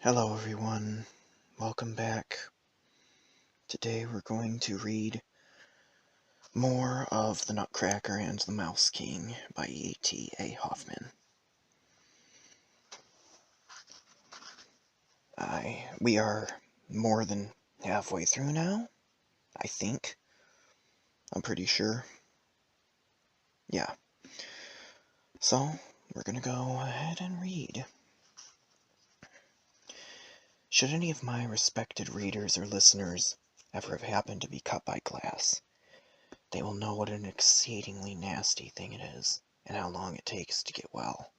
Hello everyone, welcome back. Today we're going to read more of The Nutcracker and the Mouse King by E.T.A. Hoffmann. We are more than halfway through now, I think. I'm pretty sure. Yeah. So, we're gonna go ahead and read. Should any of my respected readers or listeners ever have happened to be cut by glass, they will know what an exceedingly nasty thing it is, and how long it takes to get well.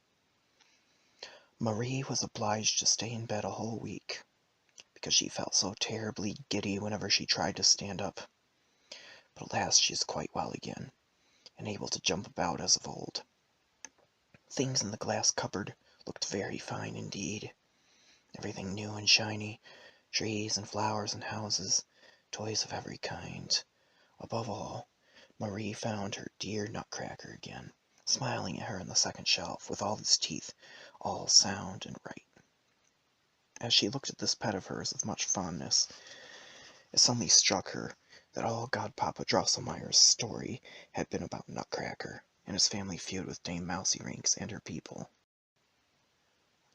Marie was obliged to stay in bed a whole week, because she felt so terribly giddy whenever she tried to stand up. But at last she is quite well again, and able to jump about as of old. Things in the glass cupboard looked very fine indeed. Everything new and shiny, trees and flowers and houses, toys of every kind. Above all, Marie found her dear Nutcracker again, smiling at her on the second shelf, with all his teeth all sound and right. As she looked at this pet of hers with much fondness, it suddenly struck her that all Godpapa Drosselmeyer's story had been about Nutcracker and his family feud with Dame Mousy-Rinks and her people.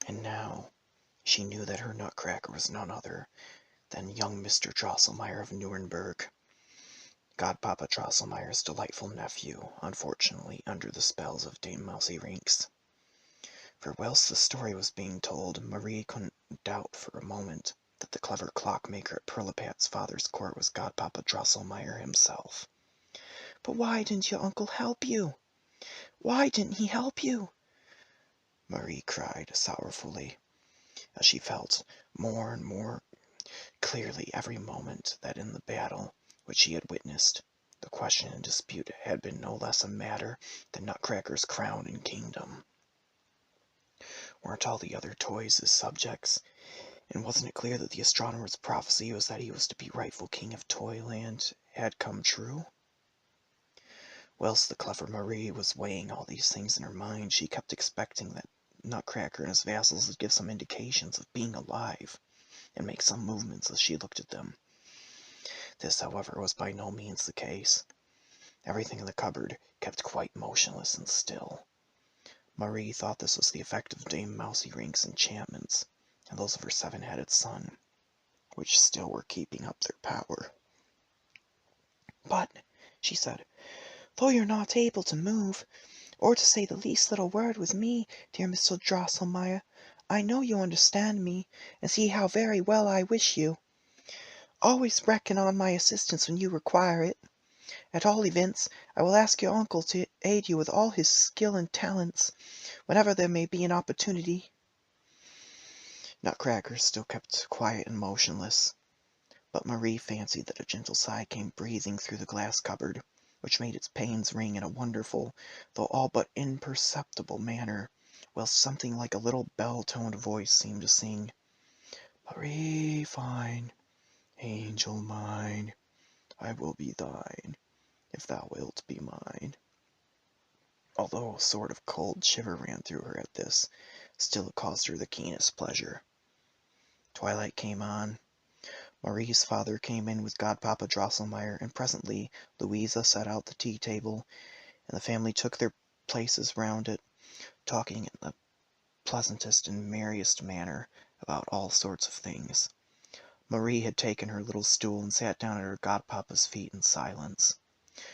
And now she knew that her Nutcracker was none other than young Mr. Drosselmeyer of Nuremberg, Godpapa Drosselmeyer's delightful nephew, unfortunately under the spells of Dame Mousy-Rinks. For whilst the story was being told, Marie couldn't doubt for a moment that the clever clockmaker at Pirlipat's father's court was Godpapa Drosselmeyer himself. "But why didn't your uncle help you? Why didn't he help you?" Marie cried sorrowfully, as she felt more and more clearly every moment that in the battle which she had witnessed, the question in dispute had been no less a matter than Nutcracker's crown and kingdom. Weren't all the other toys his subjects? And wasn't it clear that the astronomer's prophecy was that he was to be rightful king of Toyland had come true? Whilst the clever Marie was weighing all these things in her mind, she kept expecting that Nutcracker and his vassals would give some indications of being alive, and make some movements as she looked at them. This, however, was by no means the case. Everything in the cupboard kept quite motionless and still. Marie thought this was the effect of Dame Mousy-Rink's enchantments, and those of her seven-headed son, which still were keeping up their power. "But," she said, "though you're not able to move, or to say the least little word with me, dear Mr. Drosselmeyer, I know you understand me, and see how very well I wish you. Always reckon on my assistance when you require it. At all events, I will ask your uncle to aid you with all his skill and talents, whenever there may be an opportunity." Nutcracker still kept quiet and motionless, but Marie fancied that a gentle sigh came breathing through the glass cupboard, which made its panes ring in a wonderful, though all but imperceptible manner, whilst something like a little bell-toned voice seemed to sing, "Marie fine, angel mine, I will be thine, if thou wilt be mine." Although a sort of cold shiver ran through her at this, still it caused her the keenest pleasure. Twilight came on. Marie's father came in with Godpapa Drosselmeyer, and presently Louisa set out the tea-table, and the family took their places round it, talking in the pleasantest and merriest manner about all sorts of things. Marie had taken her little stool and sat down at her godpapa's feet in silence.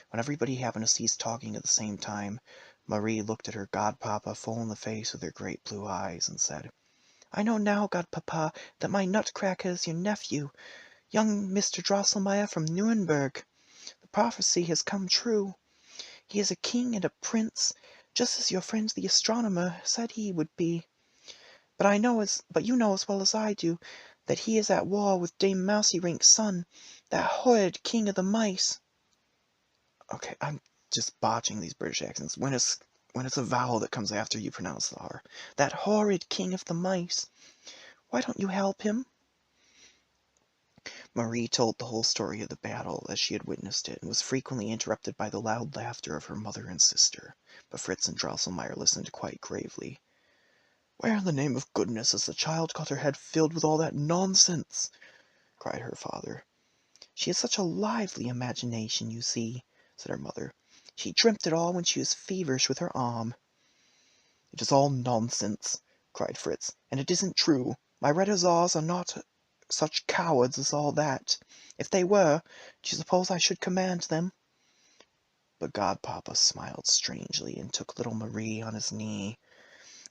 When everybody happened to cease talking at the same time, Marie looked at her godpapa full in the face with her great blue eyes, and said, "I know now, godpapa, that my Nutcracker is your nephew, young Mr. Drosselmeyer from Nuremberg. The prophecy has come true. He is a king and a prince, just as your friend the astronomer said he would be. But you know as well as I do that he is at war with Dame Mousy-Rink's son, that horrid king of the mice." Okay, I'm just botching these British accents. When it's a vowel that comes after you pronounce the R. "That horrid king of the mice. Why don't you help him?" Marie told the whole story of the battle as she had witnessed it, and was frequently interrupted by the loud laughter of her mother and sister, but Fritz and Drosselmeyer listened quite gravely. "Where in the name of goodness has the child got her head filled with all that nonsense?" cried her father. "She has such a lively imagination, you see," said her mother. "She dreamt it all when she was feverish with her arm." "It is all nonsense," cried Fritz, "and it isn't true. My Rhedosaurs are not such cowards as all that. If they were, do you suppose I should command them?" But godpapa smiled strangely, and took little Marie on his knee,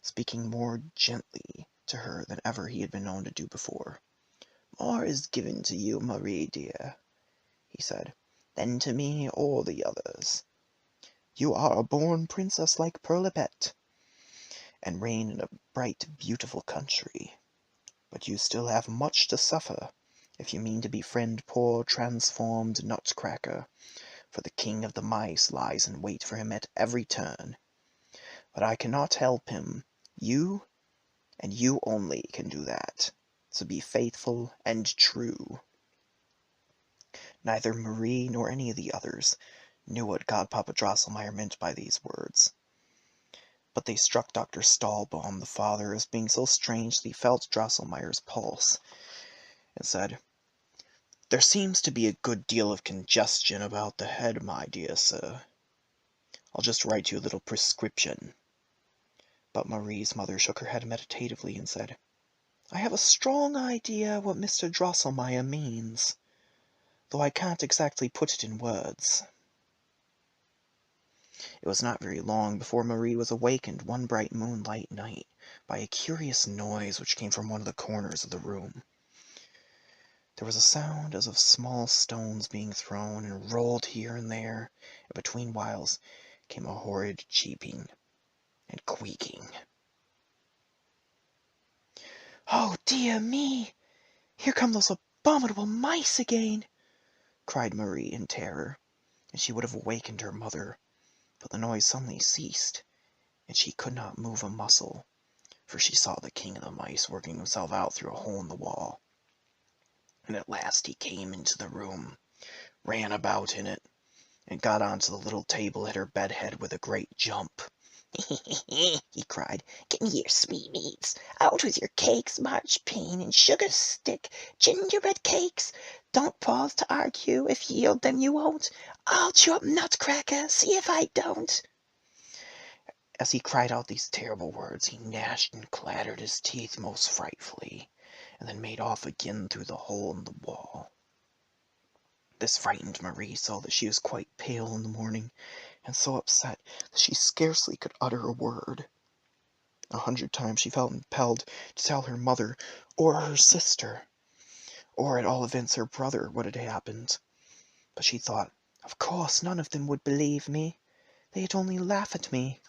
speaking more gently to her than ever he had been known to do before. "More is given to you, Marie dear," he said, "than to me or the others. You are a born princess like Perlipet, and reign in a bright, beautiful country. But you still have much to suffer, if you mean to befriend poor transformed Nutcracker, for the king of the mice lies in wait for him at every turn. But I cannot help him. You, and you only, can do that. So be faithful and true." Neither Marie nor any of the others knew what Godpapa Drosselmeyer meant by these words. But they struck Dr. Stahlbaum, the father, as being so strange that he felt Drosselmeyer's pulse, and said, "There seems to be a good deal of congestion about the head, my dear sir. I'll just write you a little prescription." But Marie's mother shook her head meditatively and said, "I have a strong idea what Mr. Drosselmeyer means, though I can't exactly put it in words." It was not very long before Marie was awakened one bright moonlight night by a curious noise which came from one of the corners of the room. There was a sound as of small stones being thrown and rolled here and there, and between whiles came a horrid cheeping and queaking. "Oh, dear me! Here come those abominable mice again!" cried Marie in terror, and she would have awakened her mother, but the noise suddenly ceased, and she could not move a muscle, for she saw the king of the mice working himself out through a hole in the wall. And at last he came into the room, ran about in it, and got onto the little table at her bed head with a great jump. "He cried, "Get me your sweetmeats! Out with your cakes, marchpane and sugar stick, gingerbread cakes! Don't pause to argue. If yield them you won't, I'll chew up Nutcracker, see if I don't!" As he cried out these terrible words, he gnashed and clattered his teeth most frightfully, and then made off again through the hole in the wall. This frightened Marie so that she was quite pale in the morning, and so upset that she scarcely could utter a word. 100 times she felt impelled to tell her mother, or her sister, or at all events her brother, what had happened. But she thought, of course none of them would believe me. They'd only laugh at me.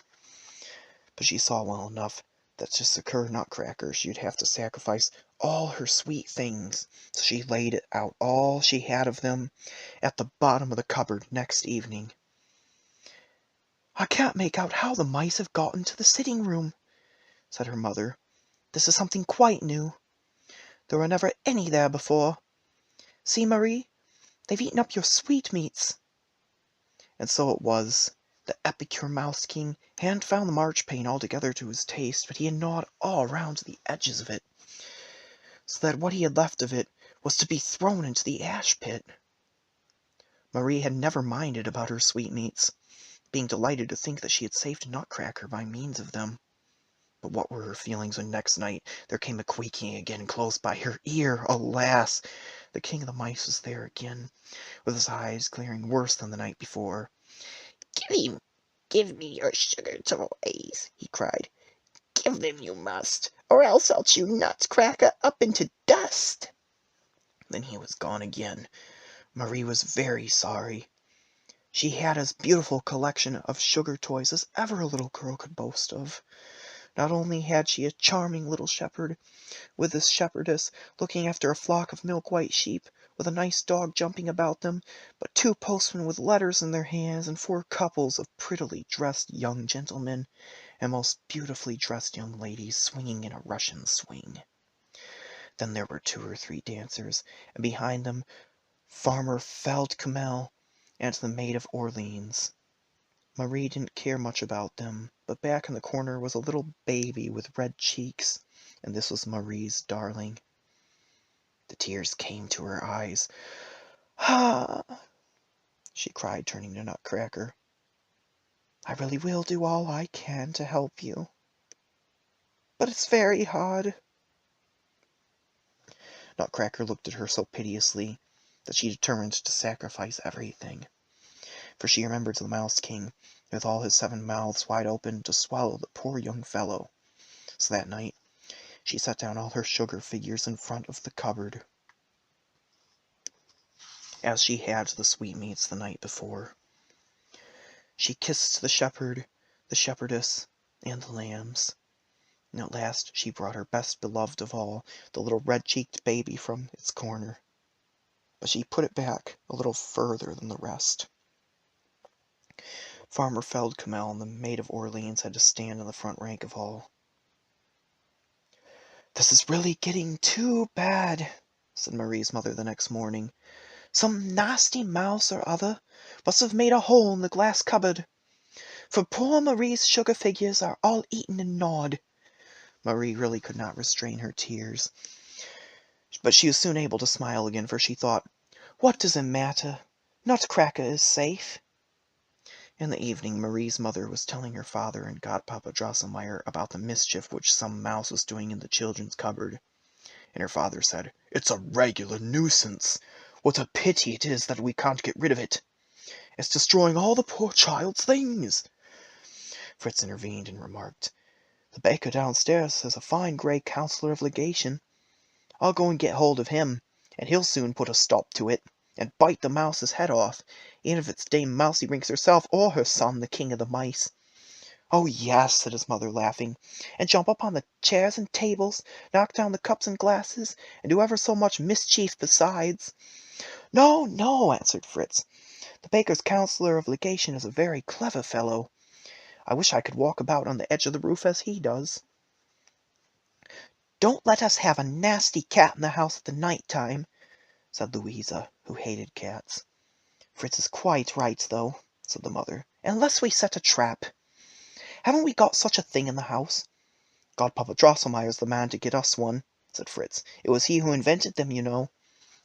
But she saw well enough that to secure Nutcracker she'd have to sacrifice all her sweet things, so she laid out all she had of them at the bottom of the cupboard next evening. "I can't make out how the mice have got into the sitting-room," said her mother. "This is something quite new. There were never any there before. See, Marie, they've eaten up your sweetmeats." And so it was. The epicure Mouse King hadn't found the marchpane altogether to his taste, but he had gnawed all round the edges of it, so that what he had left of it was to be thrown into the ash-pit. Marie had never minded about her sweetmeats, being delighted to think that she had saved Nutcracker by means of them. But what were her feelings when next night there came a quaking again close by her ear? Alas! The king of the mice was there again, with his eyes glaring worse than the night before. Give me your sugar toys," he cried. "Give them you must, or else I'll chew Nutcracker up into dust." Then he was gone again. Marie was very sorry. She had as beautiful a collection of sugar toys as ever a little girl could boast of. Not only had she a charming little shepherd, with his shepherdess looking after a flock of milk-white sheep, with a nice dog jumping about them, but 2 postmen with letters in their hands, and 4 couples of prettily dressed young gentlemen, and most beautifully dressed young ladies swinging in a Russian swing. Then there were 2 or 3 dancers, and behind them Farmer Feldkummel and the Maid of Orleans. Marie didn't care much about them, but back in the corner was a little baby with red cheeks, and this was Marie's darling. The tears came to her eyes. "Ah!" she cried, turning to Nutcracker. "I really will do all I can to help you, but it's very hard." Nutcracker looked at her so piteously that she determined to sacrifice everything, for she remembered the Mouse King, with all his 7 mouths wide open to swallow the poor young fellow. So that night she set down all her sugar figures in front of the cupboard, as she had the sweetmeats the night before. She kissed the shepherd, the shepherdess, and the lambs, and at last she brought her best beloved of all, the little red-cheeked baby, from its corner. But she put it back a little further than the rest. Farmer Feldkamel and the Maid of Orleans had to stand in the front rank of all. "This is really getting too bad," said Marie's mother the next morning. "Some nasty mouse or other must have made a hole in the glass cupboard, for poor Marie's sugar figures are all eaten and gnawed." Marie really could not restrain her tears, but she was soon able to smile again, for she thought, "What does it matter? Nutcracker is safe." In the evening Marie's mother was telling her father and godpapa Drosselmeyer about the mischief which some mouse was doing in the children's cupboard, and her father said, "It's a regular nuisance. What a pity it is that we can't get rid of it. It's destroying all the poor child's things." Fritz intervened and remarked, "The baker downstairs has a fine grey Counselor of Legation. I'll go and get hold of him, and he'll soon put a stop to it, and bite the mouse's head off, even if it's Dame Mousey-Rinks herself, or her son, the King of the Mice." "Oh, yes," said his mother, laughing, "and jump up on the chairs and tables, knock down the cups and glasses, and do ever so much mischief besides." "No, no," answered Fritz. "The baker's Counselor of Legation is a very clever fellow. I wish I could walk about on the edge of the roof as he does." "Don't let us have a nasty cat in the house at the night time," said Louisa, who hated cats. "Fritz is quite right, though," said the mother, "unless we set a trap. Haven't we got such a thing in the house?" "Godpapa Drosselmeyer's the man to get us one," said Fritz. "It was he who invented them, you know."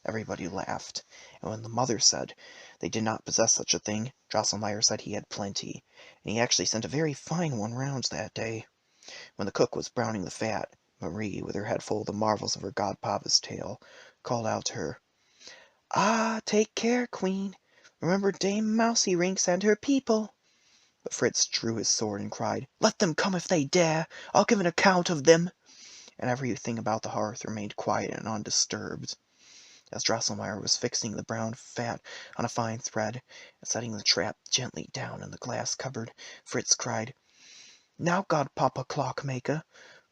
Everybody laughed, and when the mother said they did not possess such a thing, Drosselmeyer said he had plenty, and he actually sent a very fine one round that day. When the cook was browning the fat, Marie, with her head full of the marvels of her godpapa's tale, called out to her, "Ah, take care, Queen! Remember Dame Mousey-Rinks and her people!" But Fritz drew his sword and cried, "Let them come if they dare! I'll give an account of them!" And everything about the hearth remained quiet and undisturbed. As Drosselmeyer was fixing the brown fat on a fine thread, and setting the trap gently down in the glass cupboard, Fritz cried, "Now, Godpapa Clockmaker,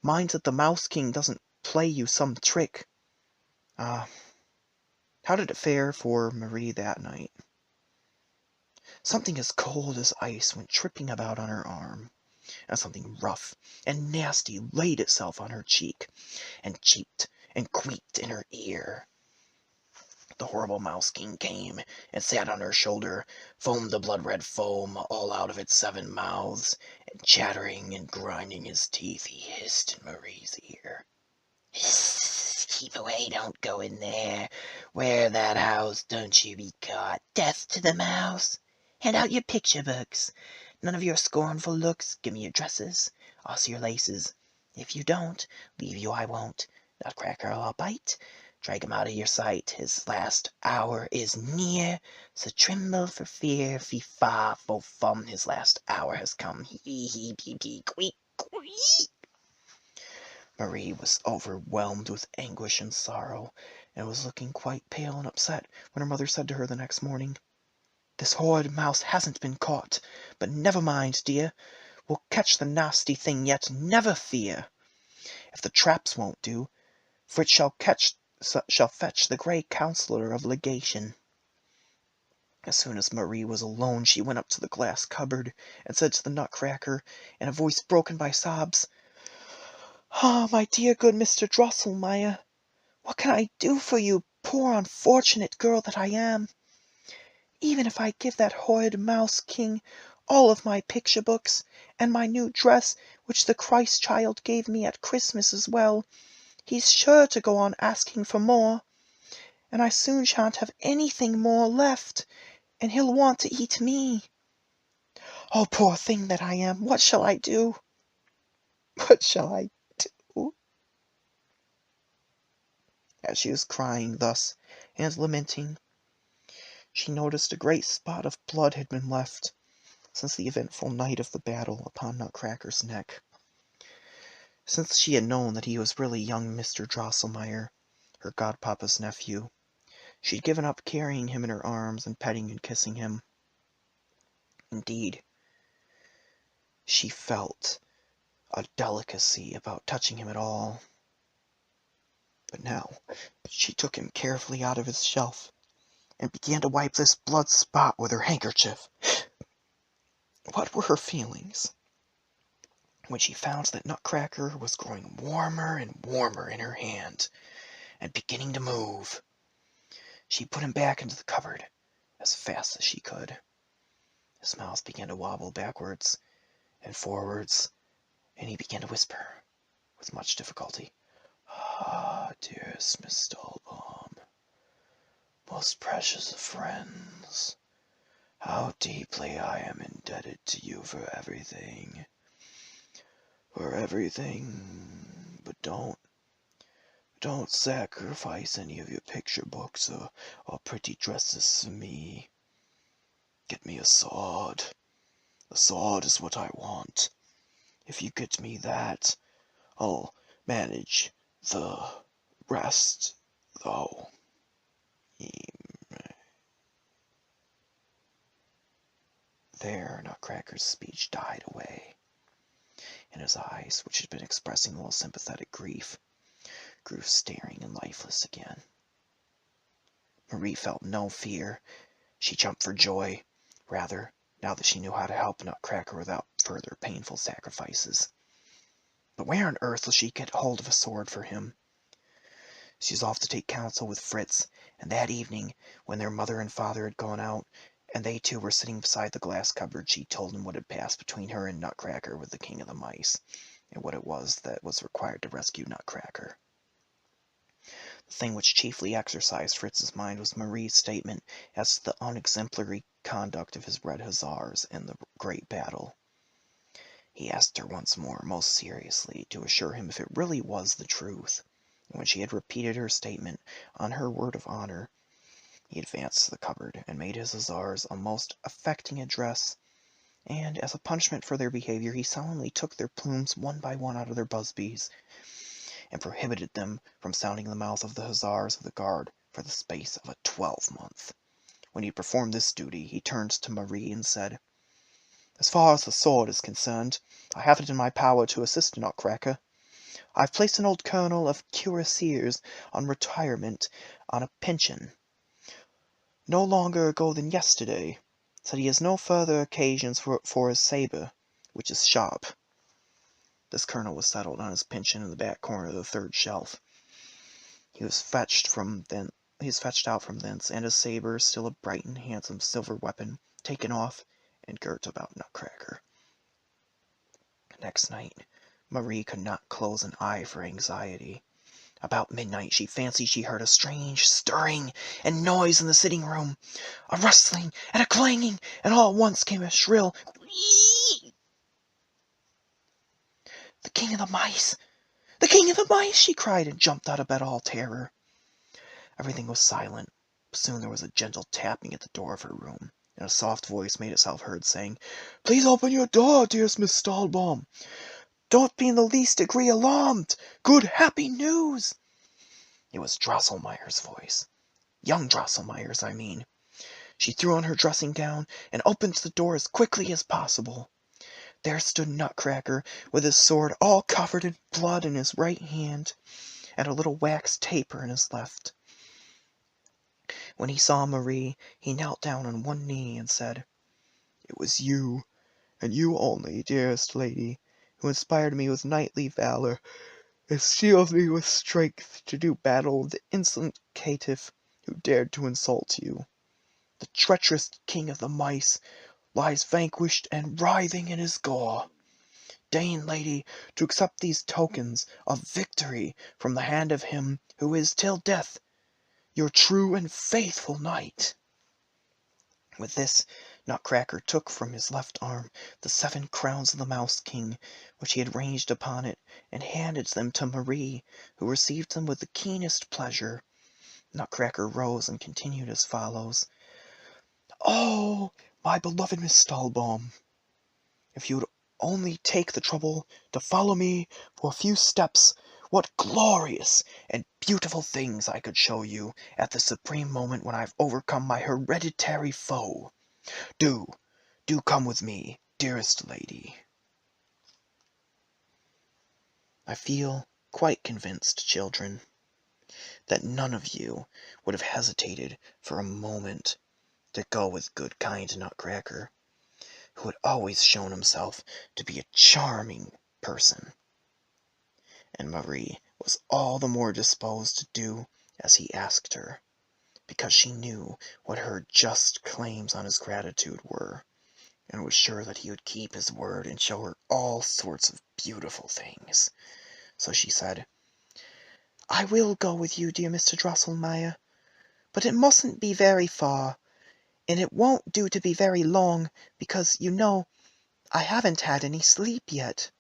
mind that the Mouse King doesn't play you some trick." Ah, how did it fare for Marie that night? Something as cold as ice went tripping about on her arm, and something rough and nasty laid itself on her cheek, and cheeped and queeked in her ear. The horrible Mouse King came and sat on her shoulder, foamed the blood-red foam all out of its 7 mouths, and chattering and grinding his teeth, he hissed in Marie's ear, "Hissss, keep away, don't go in there. Wear that house, don't you be caught. Death to the mouse. Hand out your picture books. None of your scornful looks. Give me your dresses. I'll see your laces. If you don't, leave you I won't. Nutcracker I'll bite. Drag him out of your sight. His last hour is near, so tremble for fear. Fee-fa, fo-fum, his last hour has come. Hee-hee-pee-pee, queek, queek." Marie was overwhelmed with anguish and sorrow, and was looking quite pale and upset when her mother said to her the next morning, "This horrid mouse hasn't been caught, but never mind, dear. We'll catch the nasty thing yet, never fear. If the traps won't do, Fritz shall fetch the Grey Counselor of Legation." As soon as Marie was alone, she went up to the glass cupboard, and said to the Nutcracker, in a voice broken by sobs, "Ah, my dear good Mr. Drosselmeyer, what can I do for you, poor unfortunate girl that I am? Even if I give that horrid Mouse King all of my picture books, and my new dress, which the Christ child gave me at Christmas as well. He's sure to go on asking for more, and I soon shan't have anything more left, and he'll want to eat me. Oh, poor thing that I am, what shall I do? What shall I do? As she was crying thus, and lamenting, she noticed a great spot of blood had been left, since the eventful night of the battle, upon Nutcracker's neck. Since she had known that he was really young Mr. Drosselmeyer, her godpapa's nephew, she had given up carrying him in her arms and petting and kissing him. Indeed, she felt a delicacy about touching him at all. But now she took him carefully out of his shelf and began to wipe this blood spot with her handkerchief. What were her feelings when she found that Nutcracker was growing warmer and warmer in her hand and beginning to move? She put him back into the cupboard as fast as she could. His mouth began to wobble backwards and forwards, and he began to whisper with much difficulty, "Ah, dearest Miss Stolbaum, most precious of friends, how deeply I am indebted to you for everything. But don't sacrifice any of your picture books or pretty dresses for me. Get me a sword. A sword is what I want. If you get me that, I'll manage the rest, though." There, Nutcracker's speech died away, and his eyes, which had been expressing a little sympathetic grief, grew staring and lifeless again. Marie felt no fear. She jumped for joy, rather, now that she knew how to help Nutcracker without further painful sacrifices. But where on earth will she get hold of a sword for him? She was off to take counsel with Fritz, and that evening, when their mother and father had gone out, and they two were sitting beside the glass cupboard, she told him what had passed between her and Nutcracker with the King of the Mice, and what it was that was required to rescue Nutcracker. The thing which chiefly exercised Fritz's mind was Marie's statement as to the unexemplary conduct of his Red Hussars in the great battle. He asked her once more, most seriously, to assure him if it really was the truth, and when she had repeated her statement on her word of honor, he advanced to the cupboard and made his hussars a most affecting address, and, as a punishment for their behavior, he solemnly took their plumes one by one out of their busbies, and prohibited them from sounding the mouth of the hussars of the guard for the space of a 12-month. When he had performed this duty, he turned to Marie and said, "As far as the sword is concerned, I have it in my power to assist Nutcracker. I have placed an old colonel of cuirassiers on retirement on a pension no longer ago than yesterday, so that he has no further occasions for his sabre, which is sharp." This colonel was settled on his pension in the back corner of the third shelf. He was fetched out from thence, and his sabre, still a bright and handsome silver weapon, taken off and girt about Nutcracker. Next night, Marie could not close an eye for anxiety. About midnight she fancied she heard a strange stirring and noise in the sitting-room, a rustling and a clanging, and all at once came a shrill "Whee!" "The King of the Mice! The King of the Mice!" she cried, and jumped out of bed all terror. Everything was silent, but soon there was a gentle tapping at the door of her room, and a soft voice made itself heard, saying, "Please open your door, dearest Miss Stolbaum. Don't be in the least degree alarmed. Good, happy news!" It was Drosselmeyer's voice. Young Drosselmeyer's, I mean. She threw on her dressing gown and opened the door as quickly as possible. There stood Nutcracker, with his sword all covered in blood in his right hand, and a little wax taper in his left. When he saw Marie, he knelt down on one knee and said, "It was you, and you only, dearest lady, who inspired me with knightly valor, and steeled me with strength to do battle with the insolent caitiff who dared to insult you. The treacherous King of the Mice lies vanquished and writhing in his gore. Deign, lady, to accept these tokens of victory from the hand of him who is till death your true and faithful knight." With this, Nutcracker took from his left arm the 7 crowns of the Mouse King, which he had ranged upon it, and handed them to Marie, who received them with the keenest pleasure. Nutcracker rose and continued as follows: "Oh, my beloved Miss Stahlbaum, if you would only take the trouble to follow me for a few steps, what glorious and beautiful things I could show you at the supreme moment when I have overcome my hereditary foe. Do come with me, dearest lady." I feel quite convinced, children, that none of you would have hesitated for a moment to go with good, kind Nutcracker, who had always shown himself to be a charming person. And Marie was all the more disposed to do as he asked her, because she knew what her just claims on his gratitude were, and was sure that he would keep his word and show her all sorts of beautiful things. So she said, "I will go with you, dear Mr. Drosselmeyer, but it mustn't be very far, and it won't do to be very long, because, you know, I haven't had any sleep yet."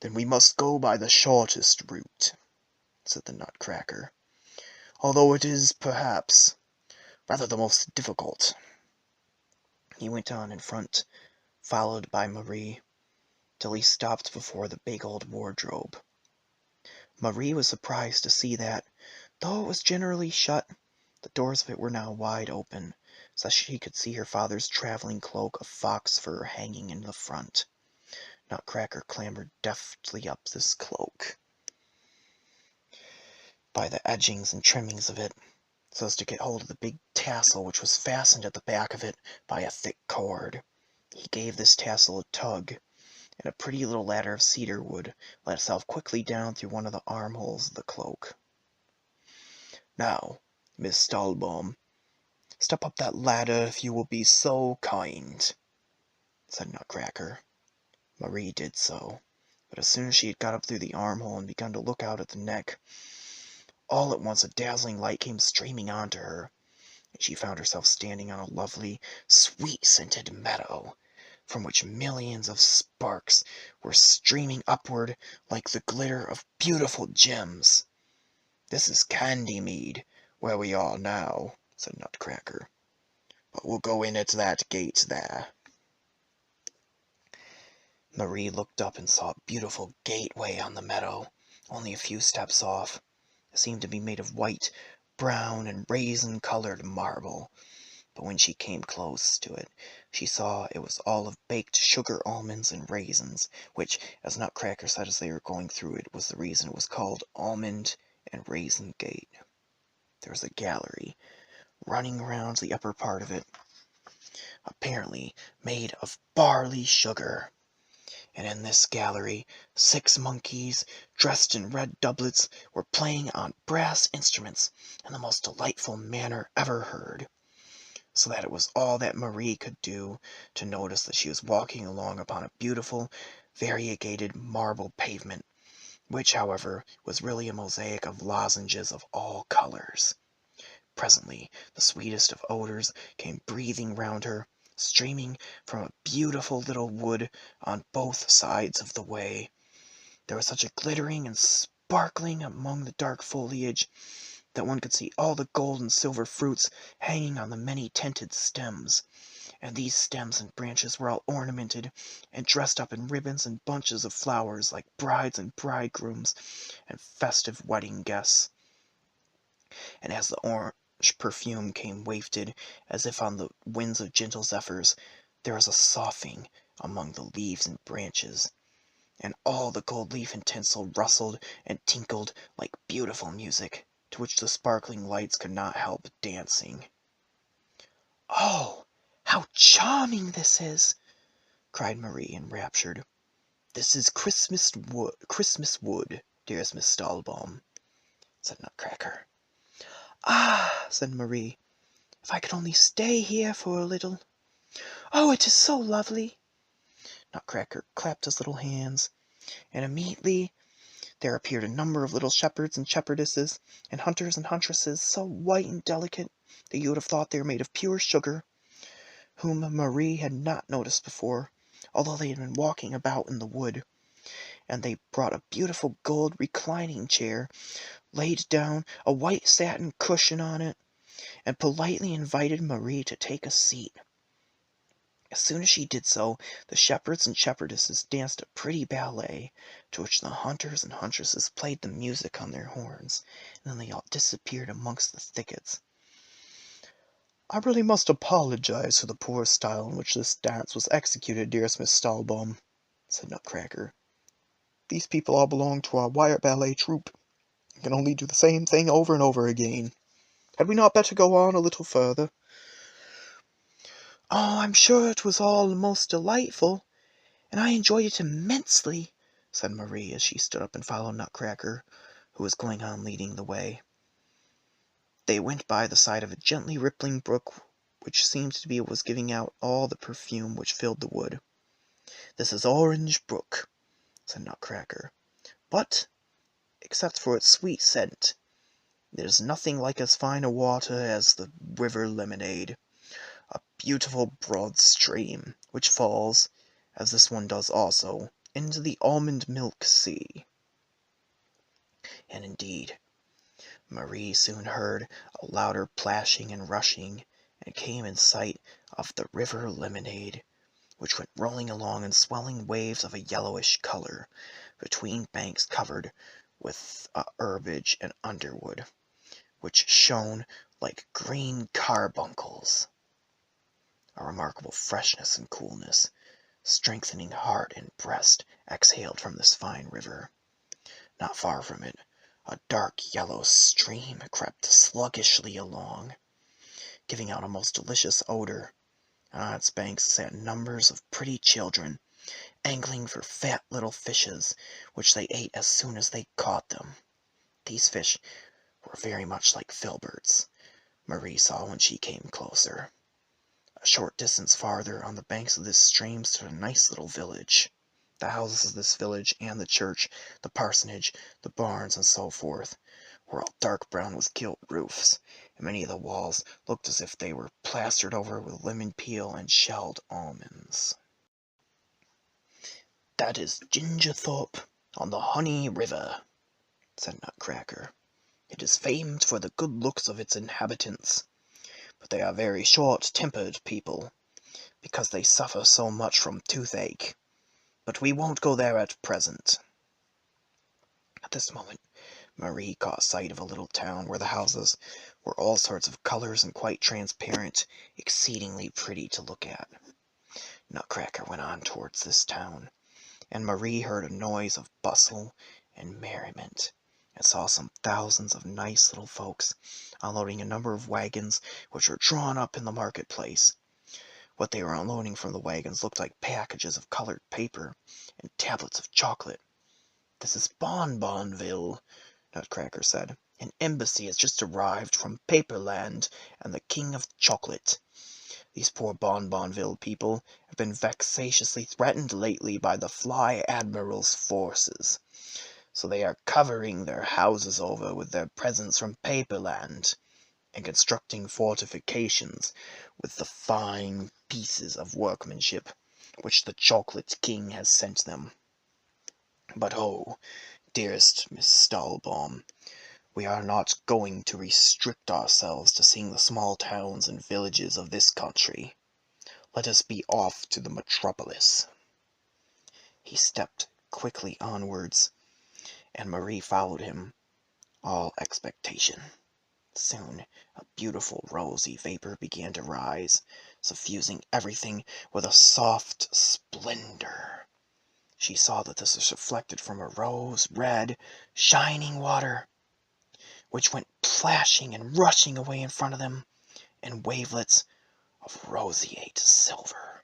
"Then we must go by the shortest route," said the Nutcracker, "although it is, perhaps, rather the most difficult." He went on in front, followed by Marie, till he stopped before the big old wardrobe. Marie was surprised to see that, though it was generally shut, the doors of it were now wide open, so that she could see her father's traveling cloak of fox fur hanging in the front. Nutcracker clambered deftly up this cloak by the edgings and trimmings of it, so as to get hold of the big tassel which was fastened at the back of it by a thick cord. He gave this tassel a tug, and a pretty little ladder of cedar wood let itself quickly down through one of the armholes of the cloak. "Now, Miss Stahlbaum, step up that ladder if you will be so kind," said Nutcracker. Marie did so, but as soon as she had got up through the armhole and begun to look out at the neck, all at once a dazzling light came streaming on to her, and she found herself standing on a lovely, sweet-scented meadow, from which millions of sparks were streaming upward like the glitter of beautiful gems. "This is Candymead, where we are now," said Nutcracker, "but we'll go in at that gate there." Marie looked up and saw a beautiful gateway on the meadow, only a few steps off. It seemed to be made of white, brown, and raisin-colored marble, but when she came close to it, she saw it was all of baked sugar almonds and raisins, which, as Nutcracker said as they were going through it, was the reason it was called Almond and Raisin Gate. There was a gallery running around the upper part of it, apparently made of barley sugar, and in this gallery 6 monkeys, dressed in red doublets, were playing on brass instruments in the most delightful manner ever heard, so that it was all that Marie could do to notice that she was walking along upon a beautiful, variegated marble pavement, which, however, was really a mosaic of lozenges of all colors. Presently the sweetest of odors came breathing round her, streaming from a beautiful little wood on both sides of the way. There was such a glittering and sparkling among the dark foliage that one could see all the gold and silver fruits hanging on the many-tinted stems, and these stems and branches were all ornamented and dressed up in ribbons and bunches of flowers like brides and bridegrooms and festive wedding guests. And as the orange perfume came wafted as if on the winds of gentle zephyrs, there was a soughing among the leaves and branches, and all the gold leaf and tinsel rustled and tinkled like beautiful music, to which the sparkling lights could not help dancing. "Oh, how charming this is!" cried Marie, enraptured. "This is Christmas wood, dearest Miss Stahlbaum," said Nutcracker. "Ah," said Marie, "if I could only stay here for a little." "Oh, it is so lovely!" Nutcracker clapped his little hands, and immediately there appeared a number of little shepherds and shepherdesses, and hunters and huntresses, so white and delicate that you would have thought they were made of pure sugar, whom Marie had not noticed before, although they had been walking about in the wood. And they brought a beautiful gold reclining chair, laid down a white satin cushion on it, and politely invited Marie to take a seat. As soon as she did so, the shepherds and shepherdesses danced a pretty ballet, to which the hunters and huntresses played the music on their horns, and then they all disappeared amongst the thickets. "I really must apologize for the poor style in which this dance was executed, dearest Miss Stahlbaum," said Nutcracker. "These people all belong to our wire ballet troupe, and can only do the same thing over and over again. Had we not better go on a little further?" "Oh, I'm sure it was all most delightful, and I enjoyed it immensely," said Marie, as she stood up and followed Nutcracker, who was going on leading the way. They went by the side of a gently rippling brook, which seemed to be was giving out all the perfume which filled the wood. "This is Orange Brook," said Nutcracker, "but, except for its sweet scent, there's nothing like as fine a water as the river Lemonade, a beautiful broad stream, which falls, as this one does also, into the almond milk sea." And indeed, Marie soon heard a louder plashing and rushing, and came in sight of the river Lemonade, which went rolling along in swelling waves of a yellowish color, between banks covered with herbage and underwood, which shone like green carbuncles. A remarkable freshness and coolness, strengthening heart and breast, exhaled from this fine river. Not far from it, a dark yellow stream crept sluggishly along, giving out a most delicious odor, and on its banks sat numbers of pretty children, angling for fat little fishes, which they ate as soon as they caught them. These fish were very much like filberts, Marie saw when she came closer. A short distance farther, on the banks of this stream, stood a nice little village. The houses of this village, and the church, the parsonage, the barns, and so forth, were all dark brown with gilt roofs, and many of the walls looked as if they were plastered over with lemon peel and shelled almonds. "That is Gingerthorpe, on the Honey River," said Nutcracker. "It is famed for the good looks of its inhabitants, but they are very short-tempered people, because they suffer so much from toothache. But we won't go there at present." At this moment Marie caught sight of a little town where the houses were all sorts of colors and quite transparent, exceedingly pretty to look at. Nutcracker went on towards this town, and Marie heard a noise of bustle and merriment, and saw some thousands of nice little folks unloading a number of wagons which were drawn up in the marketplace. What they were unloading from the wagons looked like packages of colored paper and tablets of chocolate. "This is Bonbonville," Nutcracker said. "An embassy has just arrived from Paperland and the King of Chocolate. These poor Bonbonville people have been vexatiously threatened lately by the Fly Admiral's forces, so they are covering their houses over with their presents from Paperland, and constructing fortifications with the fine pieces of workmanship which the Chocolate King has sent them. But oh, dearest Miss Stahlbaum, we are not going to restrict ourselves to seeing the small towns and villages of this country. Let us be off to the metropolis." He stepped quickly onwards, and Marie followed him, all expectation. Soon a beautiful rosy vapor began to rise, suffusing everything with a soft splendor. She saw that this was reflected from a rose-red, shining water, which went plashing and rushing away in front of them in wavelets of roseate silver.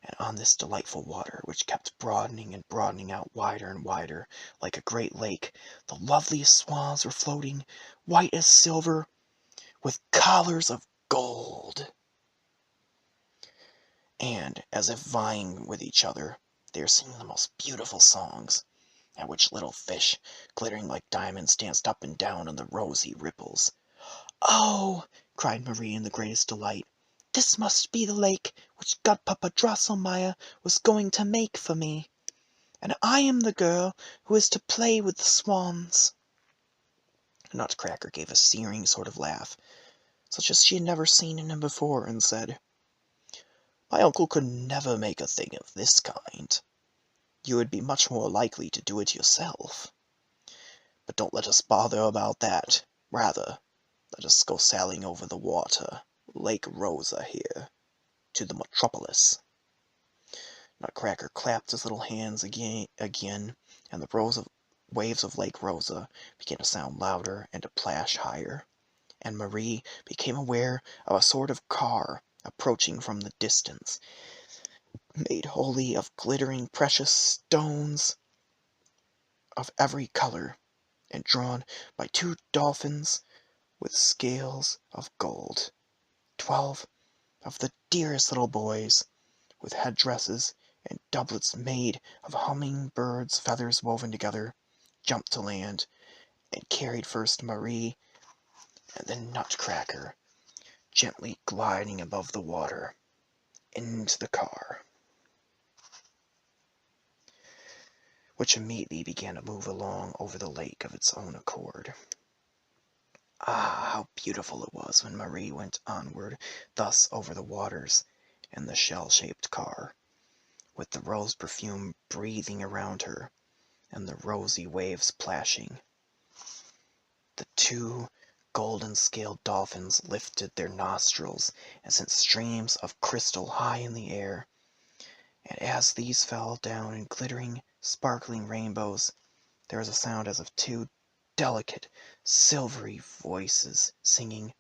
And on this delightful water, which kept broadening and broadening out wider and wider, like a great lake, the loveliest swans were floating, white as silver, with collars of gold. and, as if vying with each other, they are singing the most beautiful songs, at which little fish, glittering like diamonds, danced up and down in the rosy ripples. "Oh!" cried Marie in the greatest delight, "this must be the lake which Godpapa Drosselmeier was going to make for me, and I am the girl who is to play with the swans." Nutcracker gave a sneering sort of laugh, such as she had never seen in him before, and said, "My uncle could never make a thing of this kind. You would be much more likely to do it yourself. But don't let us bother about that. Rather, let us go sailing over the water, Lake Rosa here, to the metropolis." Nutcracker clapped his little hands again, and the waves of Lake Rosa began to sound louder and to plash higher, and Marie became aware of a sort of car approaching from the distance, made wholly of glittering precious stones of every color, and drawn by 2 dolphins with scales of gold. 12 of the dearest little boys, with headdresses and doublets made of humming-birds' feathers woven together, jumped to land, and carried first Marie and then Nutcracker, gently gliding above the water, into the car, which immediately began to move along over the lake of its own accord. Ah, how beautiful it was when Marie went onward thus over the waters in the shell-shaped car, with the rose perfume breathing around her, and the rosy waves plashing. The 2 golden-scaled dolphins lifted their nostrils and sent streams of crystal high in the air, and as these fell down in glittering, sparkling rainbows, there was a sound as of 2 delicate, silvery voices singing,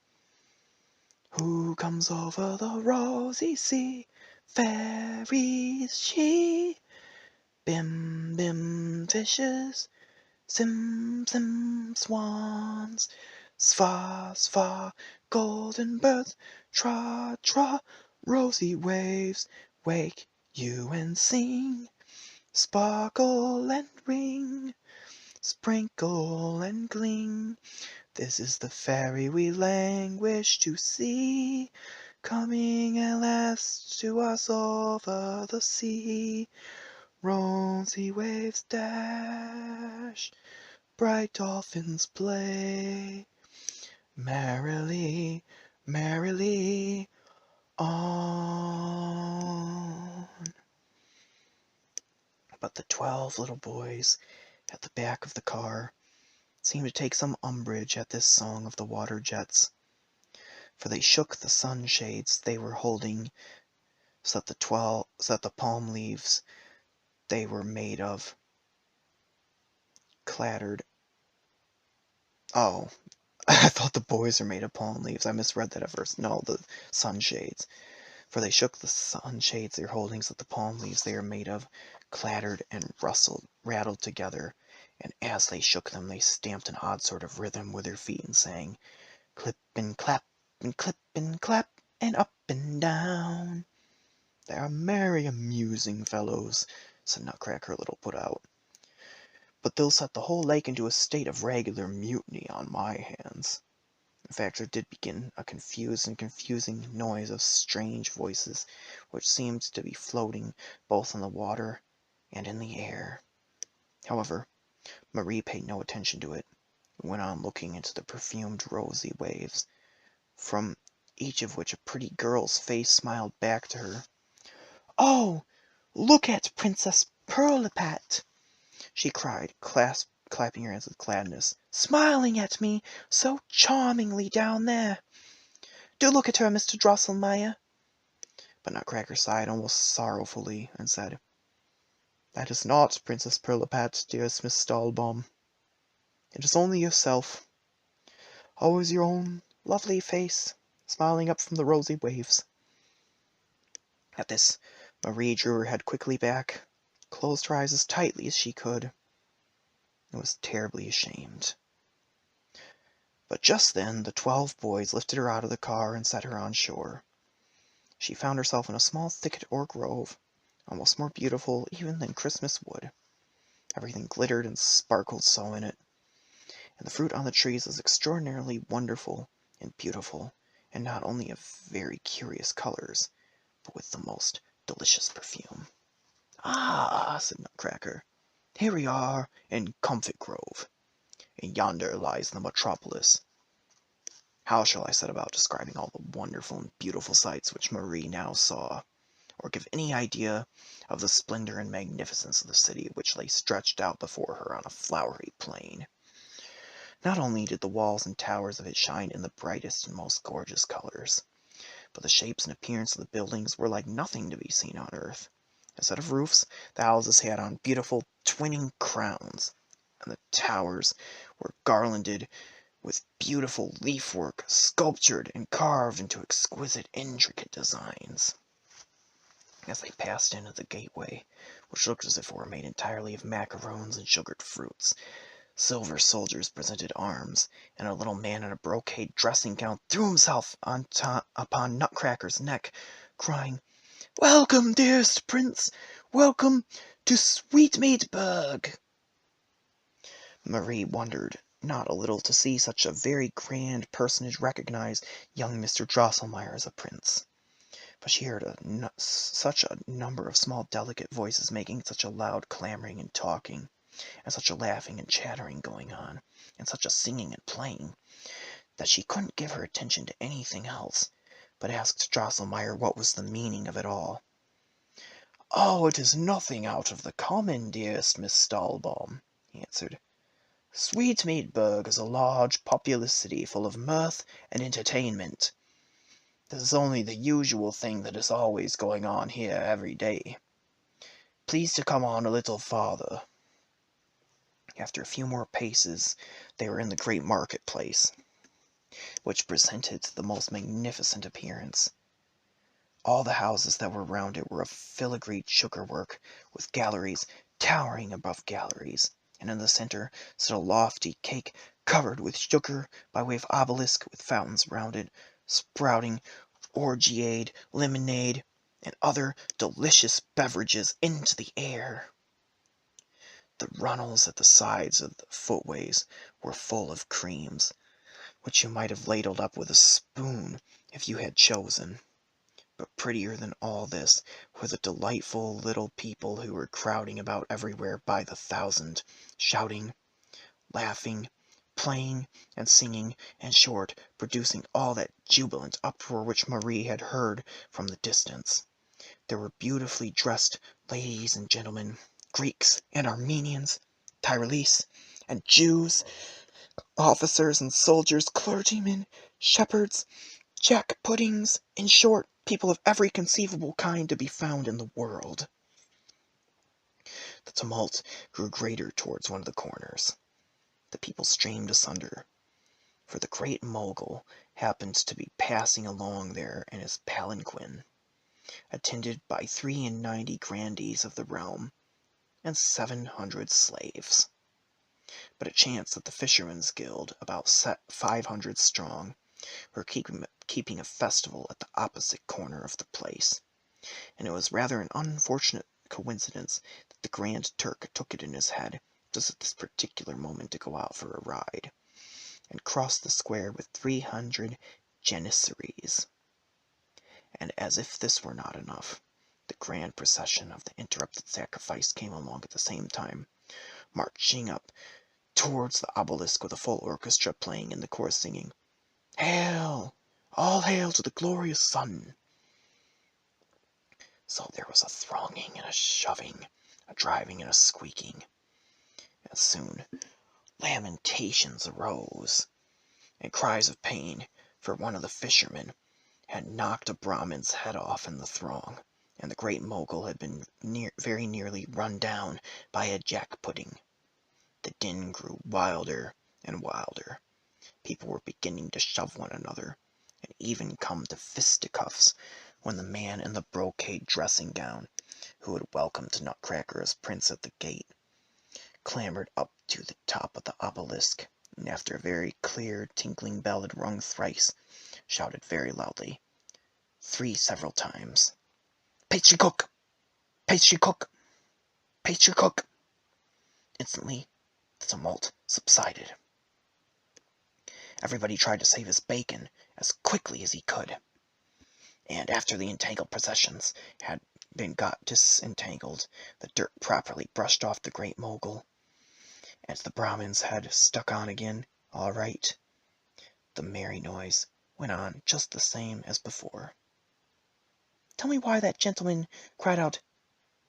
"Who comes over the rosy sea? Fairy is she. Bim, bim, fishes. Sim, sim, swans. Sva, sva, golden birds. Tra, tra, rosy waves. Wake you and sing. Sparkle and ring. Sprinkle and gleam. This is the fairy we languish to see, coming at last to us over the sea. Rosy waves dash, bright dolphins play, merrily, merrily on." But the 12 little boys at the back of the car seemed to take some umbrage at this song of the water jets, for they shook the sunshades they were holding so that the palm leaves they were made of clattered. Oh, I thought the boys are made of palm leaves. I misread that at first. No, the sunshades. For they shook the sunshades they were holding so that the palm leaves they were made of clattered and rattled together, and as they shook them they stamped an odd sort of rhythm with their feet and sang, "Clip and clap and clip and clap and up and down." "They are merry, amusing fellows," said Nutcracker, a little put out, "but they'll set the whole lake into a state of regular mutiny on my hands." In fact, there did begin a confused and confusing noise of strange voices, which seemed to be floating both on the water and in the air. However, Marie paid no attention to it, and went on looking into the perfumed rosy waves, from each of which a pretty girl's face smiled back to her. "Oh, look at Princess Pirlipat!" she cried, clapping her hands with gladness, "smiling at me so charmingly down there. Do look at her, Mr. Drosselmeier." But Nutcracker sighed almost sorrowfully, and said, "That is not Princess Pirlipat, dearest Miss Stahlbaum. It is only yourself. Always your own lovely face, smiling up from the rosy waves." At this, Marie drew her head quickly back, closed her eyes as tightly as she could, and was terribly ashamed. But just then the 12 boys lifted her out of the car and set her on shore. she found herself in a small thicket or grove, almost more beautiful even than Christmas wood. Everything glittered and sparkled so in it, and the fruit on the trees was extraordinarily wonderful and beautiful, and not only of very curious colors, but with the most delicious perfume. "Ah," said Nutcracker, "here we are in Comfort Grove, and yonder lies the metropolis." How shall I set about describing all the wonderful and beautiful sights which Marie now saw, or give any idea of the splendor and magnificence of the city which lay stretched out before her on a flowery plain? Not only did the walls and towers of it shine in the brightest and most gorgeous colors, but the shapes and appearance of the buildings were like nothing to be seen on earth. Instead of roofs, the houses had on beautiful twinning crowns, and the towers were garlanded with beautiful leaf-work, sculptured and carved into exquisite, intricate designs. As they passed into the gateway, which looked as if it were made entirely of macaroons and sugared fruits, silver soldiers presented arms, and a little man in a brocade dressing-gown threw himself upon Nutcracker's neck, crying, "Welcome, dearest prince! Welcome to Sweetmeatburg!" Marie wondered not a little to see such a very grand personage recognize young Mr. Drosselmeyer as a prince. But she heard such a number of small delicate voices making such a loud clamoring and talking, and such a laughing and chattering going on, and such a singing and playing, that she couldn't give her attention to anything else, but asked Drosselmeyer what was the meaning of it all. "Oh, it is nothing out of the common, dearest Miss Stahlbaum," he answered. "Sweetmeatburg is a large, populous city, full of mirth and entertainment. This is only the usual thing that is always going on here every day. Please to come on a little farther." After a few more paces, they were in the great market-place, which presented the most magnificent appearance. All the houses that were round it were of filigreed sugar-work, with galleries towering above galleries, and in the center stood a lofty cake covered with sugar by way of obelisk, with fountains round it, sprouting orgeade, lemonade, and other delicious beverages into the air. The runnels at the sides of the footways were full of creams, which you might have ladled up with a spoon if you had chosen. But prettier than all this were the delightful little people who were crowding about everywhere by the thousand, shouting, laughing, playing, and singing, in short, producing all that jubilant uproar which Marie had heard from the distance. There were beautifully dressed ladies and gentlemen, Greeks and Armenians, Tyrolese and Jews, officers and soldiers, clergymen, shepherds, jack-puddings, in short, people of every conceivable kind to be found in the world. The tumult grew greater towards one of the corners. The people streamed asunder, for the great Mogul happened to be passing along there in his palanquin, attended by 93 grandees of the realm and 700 slaves. But it chanced that the Fishermen's Guild, about 500 strong, were keeping a festival at the opposite corner of the place, and it was rather an unfortunate coincidence that the Grand Turk took it in his head, just at this particular moment, to go out for a ride, and cross the square with 300 janissaries. And as if this were not enough, the grand procession of the interrupted sacrifice came along at the same time, marching up towards the obelisk with a full orchestra playing and the chorus singing, "Hail! All hail to the glorious sun!" So there was a thronging and a shoving, a driving and a squeaking, and soon lamentations arose, and cries of pain, for one of the fishermen had knocked a Brahmin's head off in the throng, and the great Mogul had been very nearly run down by a jack-pudding. The din grew wilder and wilder. People were beginning to shove one another, and even come to fisticuffs, when the man in the brocade dressing-gown, who had welcomed Nutcracker as prince at the gate, clambered up to the top of the obelisk, and after a very clear tinkling bell had rung thrice, shouted very loudly, 3 several times. "Pastry cook! Pastry cook! Pastry cook!" Instantly, the tumult subsided. Everybody tried to save his bacon as quickly as he could. And after the entangled processions had been got disentangled, the dirt properly brushed off the Great Mogul, as the Brahmin's head stuck on again, all right, the merry noise went on just the same as before. "Tell me why that gentleman cried out,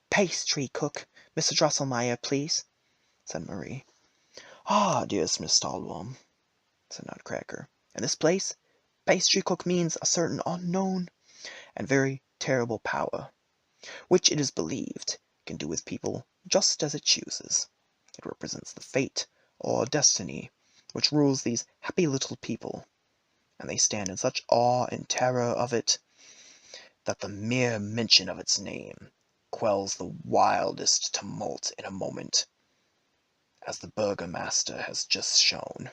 'Pastry cook, Mr. Drosselmeyer, please,'" said Marie. "Ah, dearest Miss Stallbaum," said Nutcracker, "in this place, pastry cook means a certain unknown and very terrible power, which it is believed can do with people just as it chooses. It represents the fate or destiny which rules these happy little people, and they stand in such awe and terror of it that the mere mention of its name quells the wildest tumult in a moment, as the burgomaster has just shown.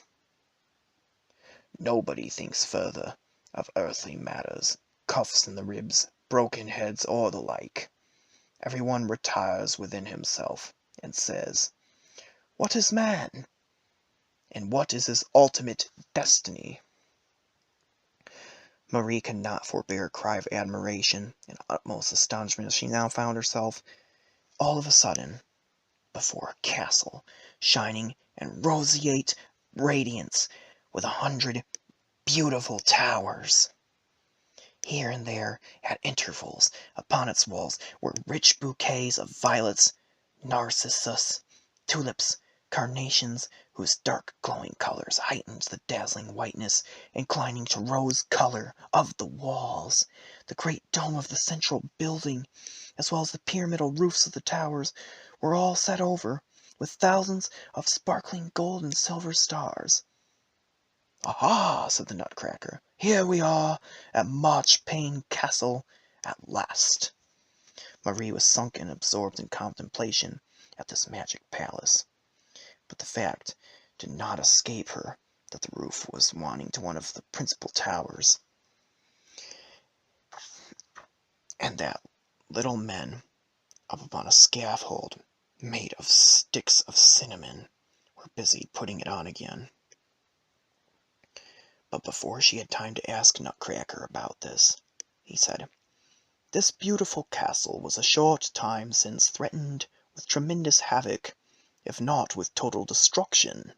Nobody thinks further of earthly matters, cuffs in the ribs, broken heads, or the like. Every one retires within himself, and says, 'What is man? And what is his ultimate destiny?'" Marie could not forbear a cry of admiration and utmost astonishment as she now found herself, all of a sudden, before a castle, shining in roseate radiance, with 100 beautiful towers. Here and there, at intervals, upon its walls, were rich bouquets of violets, narcissus, tulips, carnations, whose dark glowing colors heightened the dazzling whiteness, inclining to rose color, of the walls. The great dome of the central building, as well as the pyramidal roofs of the towers, were all set over with thousands of sparkling gold and silver stars. "Aha!" said the Nutcracker, "here we are at Marchpane Castle at last." Marie was sunk and absorbed in contemplation at this magic palace, but the fact did not escape her that the roof was wanting to one of the principal towers, and that little men up upon a scaffold made of sticks of cinnamon were busy putting it on again. But before she had time to ask Nutcracker about this, he said, "This beautiful castle was a short time since threatened with tremendous havoc, if not with total destruction.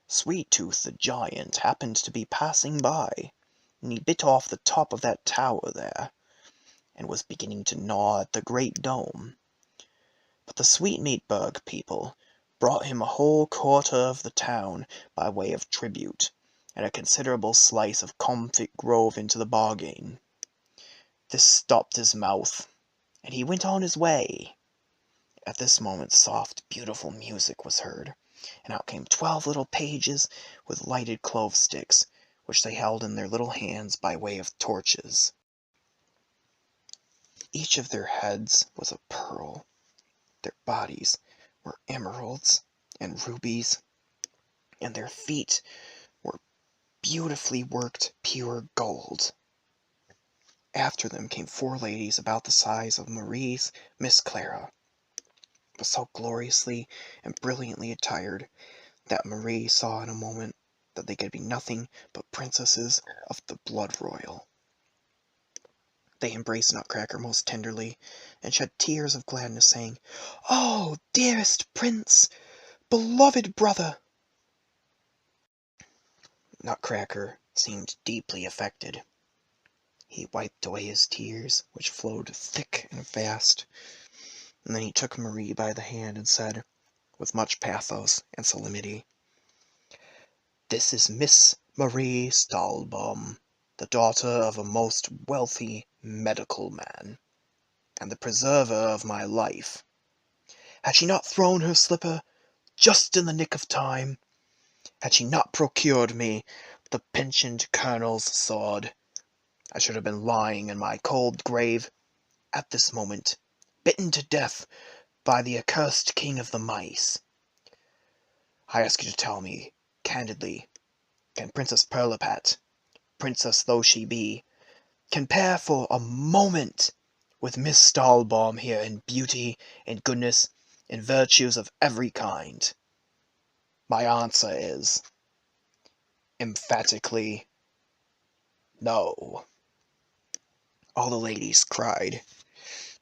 Sweet Tooth the giant happened to be passing by, and he bit off the top of that tower there, and was beginning to gnaw at the great dome. But the Sweetmeatburg people brought him a whole quarter of the town by way of tribute, and a considerable slice of Comfit Grove into the bargain. This stopped his mouth, and he went on his way." At this moment soft, beautiful music was heard, and out came 12 little pages with lighted clove sticks, which they held in their little hands by way of torches. Each of their heads was a pearl, their bodies were emeralds and rubies, and their feet were beautifully worked pure gold. After them came 4 ladies about the size of Marie's Miss Clara, but so gloriously and brilliantly attired that Marie saw in a moment that they could be nothing but princesses of the blood royal. They embraced Nutcracker most tenderly, and shed tears of gladness, saying, "Oh, dearest prince! Beloved brother!" Nutcracker seemed deeply affected. He wiped away his tears, which flowed thick and fast, and then he took Marie by the hand and said, with much pathos and solemnity, "This is Miss Marie Stahlbaum, the daughter of a most wealthy medical man, and the preserver of my life. Had she not thrown her slipper just in the nick of time, had she not procured me the pensioned colonel's sword, I should have been lying in my cold grave at this moment, bitten to death by the accursed king of the mice. I ask you to tell me, candidly, can Princess Pirlipat, princess though she be, compare for a moment with Miss Stahlbaum here in beauty and goodness and virtues of every kind? My answer is emphatically no. All the ladies cried,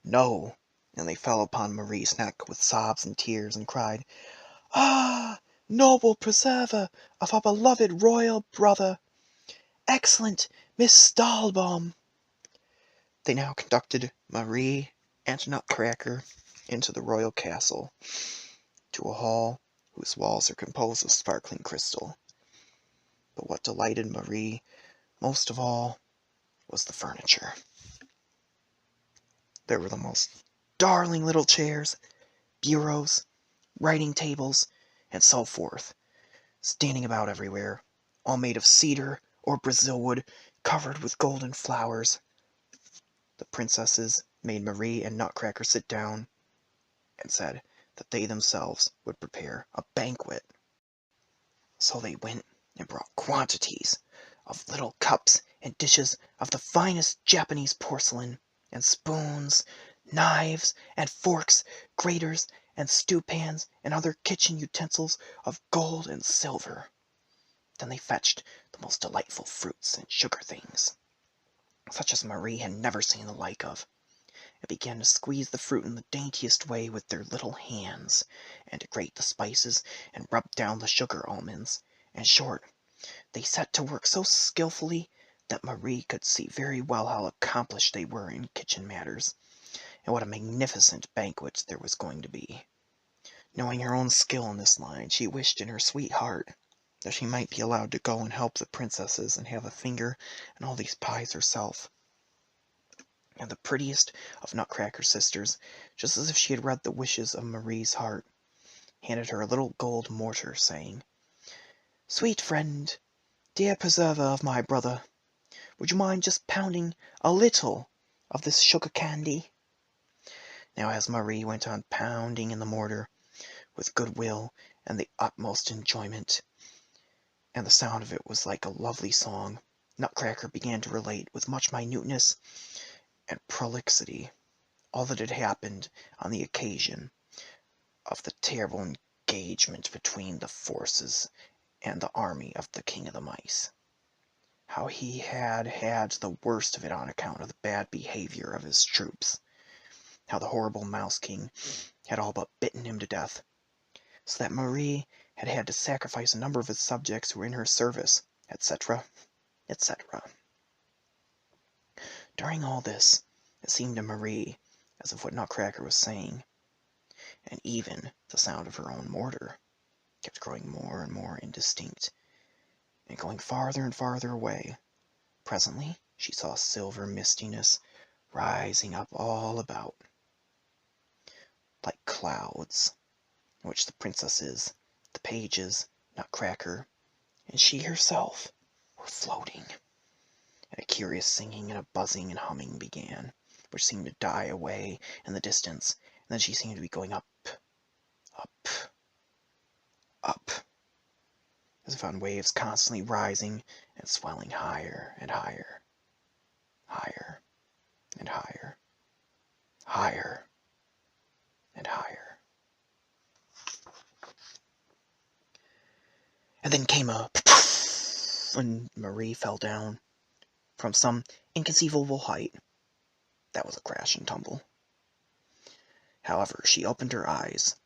no, and they fell upon Marie's neck with sobs and tears and cried, Ah, noble preserver of our beloved royal brother, excellent Miss Stahlbaum! They now conducted Marie and Nutcracker into the royal castle, to a hall whose walls are composed of sparkling crystal. But what delighted Marie most of all was the furniture. There were the most darling little chairs, bureaus, writing tables, and so forth, standing about everywhere, all made of cedar or Brazil wood, covered with golden flowers. The princesses made Marie and Nutcracker sit down, and said that they themselves would prepare a banquet. So they went and brought quantities of little cups and dishes of the finest Japanese porcelain, and spoons, knives and forks, graters and stewpans, and other kitchen utensils of gold and silver. Then they fetched the most delightful fruits and sugar things, such as Marie had never seen the like of, and began to squeeze the fruit in the daintiest way with their little hands, and to grate the spices and rub down the sugar almonds. In short, they set to work so skilfully that Marie could see very well how accomplished they were in kitchen matters, and what a magnificent banquet there was going to be. Knowing her own skill in this line, she wished in her sweet heart that she might be allowed to go and help the princesses and have a finger in all these pies herself. And the prettiest of Nutcracker's sisters, just as if she had read the wishes of Marie's heart, handed her a little gold mortar, saying, Sweet friend, dear preserver of my brother, would you mind just pounding a little of this sugar candy? Now as Marie went on pounding in the mortar, with good will and the utmost enjoyment, and the sound of it was like a lovely song, Nutcracker began to relate with much minuteness and prolixity all that had happened on the occasion of the terrible engagement between the forces and the army of the King of the Mice. How he had had the worst of it on account of the bad behavior of his troops. How the horrible Mouse King had all but bitten him to death, so that Marie had had to sacrifice a number of his subjects who were in her service, etc., etc. During all this, it seemed to Marie as if what Nutcracker was saying, and even the sound of her own mortar, kept growing more and more indistinct, and going farther and farther away. Presently she saw silver mistiness rising up all about, like clouds, in which the princesses, the pages, Nutcracker, and she herself were floating. And a curious singing and a buzzing and humming began, which seemed to die away in the distance, and then she seemed to be going up, up, up, as if on waves constantly rising and swelling higher and higher, higher and higher, higher and higher. And then came a poof, and Marie fell down from some inconceivable height. That was a crash and tumble. However, she opened her eyes,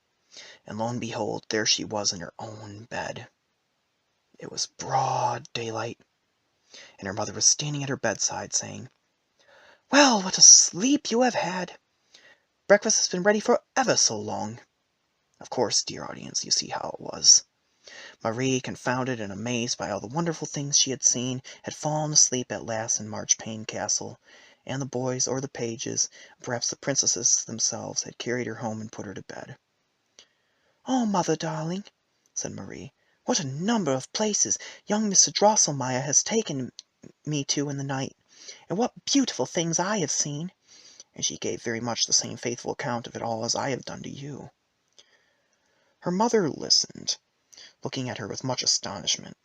and lo and behold, there she was in her own bed. It was broad daylight, and her mother was standing at her bedside, saying, Well, what a sleep you have had! Breakfast has been ready for ever so long. Of course, dear audience, you see how it was. Marie, confounded and amazed by all the wonderful things she had seen, had fallen asleep at last in Marchpane Castle, and the boys or the pages, perhaps the princesses themselves, had carried her home and put her to bed. Oh, mother darling, said Marie, what a number of places young Mr. Drosselmeyer has taken me to in the night, and what beautiful things I have seen! And she gave very much the same faithful account of it all as I have done to you. Her mother listened, looking at her with much astonishment,